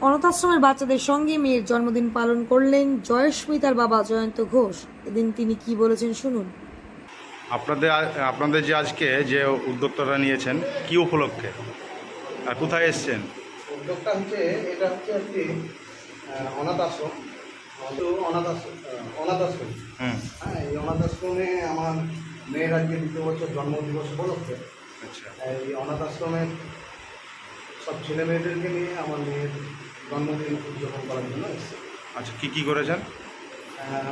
অনাথাশ্রমের বাচ্চাদের সঙ্গে মেয়ের জন্মদিন পালন করলেন জয়স্মিতার বাবা জয়ন্ত ঘোষ। এদিন তিনি কি বলেছেন শুনুন। আপনাদের যে আজকে যে উদ্যোক্তাটা নিয়েছেন কি উপলক্ষে আর কোথায় এসছেন? উদ্যোগটা হচ্ছে এটা হচ্ছে আর কি অনাথ আশ্রম হ্যাঁ, এই অনাথ আশ্রমে আমার মেয়ের আজকে 2 বছর জন্মদিবস উপলক্ষে আচ্ছা, এই অনাথ আশ্রমের সব ছেলে মেয়েদেরকে নিয়ে আমার মেয়ের জন্মদিন উদযাপন করার জন্য এসেছে। আচ্ছা, কি করেছেন?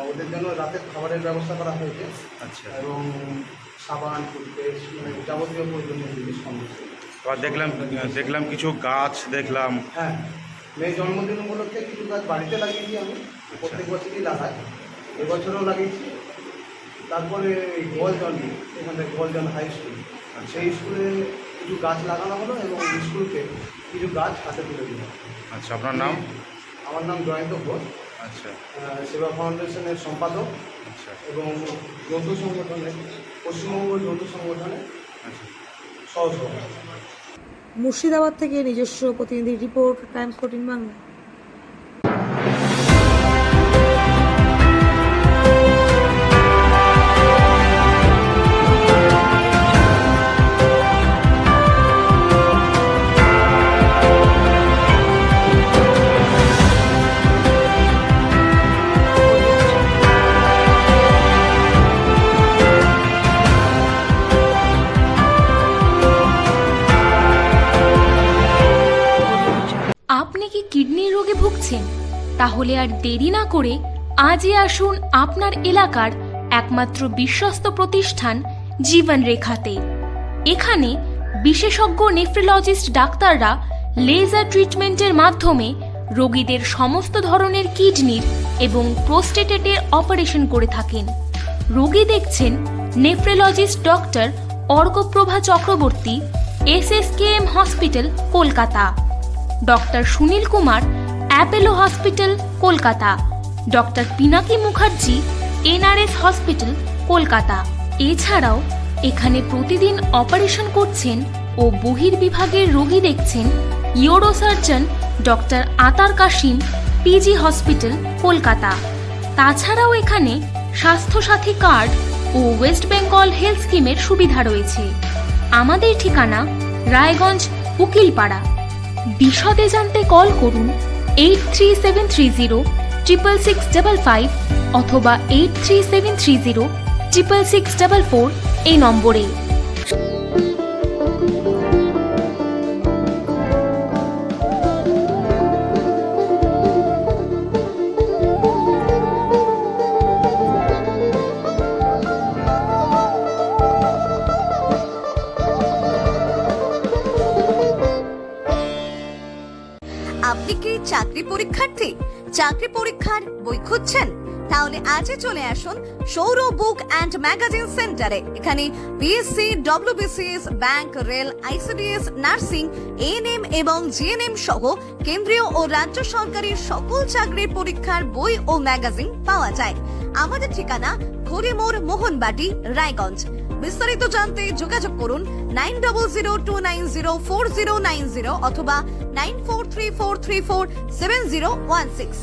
ওদের জন্য রাতের খাবারের ব্যবস্থা করা হয়েছে। আচ্ছা, এবং সাবান টুথপেস্ট মানে যাবতীয় প্রয়োজনীয় জিনিস সমস্ত। এবার দেখলাম কিছু গাছ দেখলাম। হ্যাঁ, মেয়ের জন্মদিন উপলক্ষে কিছু গাছ বাড়িতে লাগিয়েছি আমি, প্রত্যেক বছরই লাগাই, এবছরও লাগিয়েছি। তারপরে এই গোয়ালজন, এখানে গোয়ালজন হাই স্কুল, সেই স্কুলে কিছু গাছ লাগানো হলো এবং স্কুলকে কিছু গাছ হাতে তুলে দিল। আচ্ছা, আপনার নাম? আমার নাম জয়ন্ত ঘোষ। আচ্ছা, সেবা ফাউন্ডেশনের সম্পাদক আচ্ছা, এবং যৌথ সংগঠনের পশ্চিমবঙ্গ যৌথ সংগঠনের আচ্ছা। সহসভাপতি। মুর্শিদাবাদ থেকে নিজস্ব প্রতিনিধি রিপোর্ট, টাইমস 14 বাংলা। আপনি কি কিডনির রোগে ভুগছেন? তাহলে আর দেরি না করে আজই আসুন আপনার এলাকার একমাত্র বিশ্বস্ত প্রতিষ্ঠান জীবন রেখাতে। এখানে বিশেষজ্ঞ নেফ্রোলজিস্ট ডাক্তাররা লেজার ট্রিটমেন্টের মাধ্যমে রোগীদের সমস্ত ধরনের কিডনির এবং প্রোস্টেটেটের অপারেশন করে থাকেন। রোগী দেখছেন nephrologist doctor Arkaprava Chakraborty, SSKM hospital, Kolkata. Doctor Sunil Kumar, Apollo hospital, Kolkata. Doctor Pinaki Mukherjee, NRS hospital, Kolkata. এছাড়াও এখানে প্রতিদিন অপারেশন করছেন ও বহির্বিভাগের রোগী দেখছেন ইউরোসার্জন ডক্টর আতার কাশিম, PG হসপিটাল, কলকাতা। তাছাড়াও এখানে স্বাস্থ্যসাথী কার্ড ও ওয়েস্ট বেঙ্গল হেলথ স্কিমের সুবিধা রয়েছে। আমাদের ঠিকানা রায়গঞ্জ, উকিলপাড়া। বিশদে জানতে কল করুন 8373066655 অথবা 8373066644 এই নম্বরে। আপনি কি চাকরি পরীক্ষার্থী? চাকরি পরীক্ষার বই খুঁজছেন? তাহলে আজই চলে আসুন সৌর বুক অ্যান্ড ম্যাগাজিন সেন্টারে। এখানে PSC, WBCS, bank, rail, ICDS, nursing, ANM এবং GNM সহ কেন্দ্রীয় ও রাজ্য সরকারের সকল চাকরির পরীক্ষার বই ও ম্যাগাজিন পাওয়া যায়। আমাদের ঠিকানা খড়িমোড়, মোহনবাটি, রায়গঞ্জ। বিস্তারিত জানতে যোগাযোগ করুন 9002904090 অথবা 9434347016।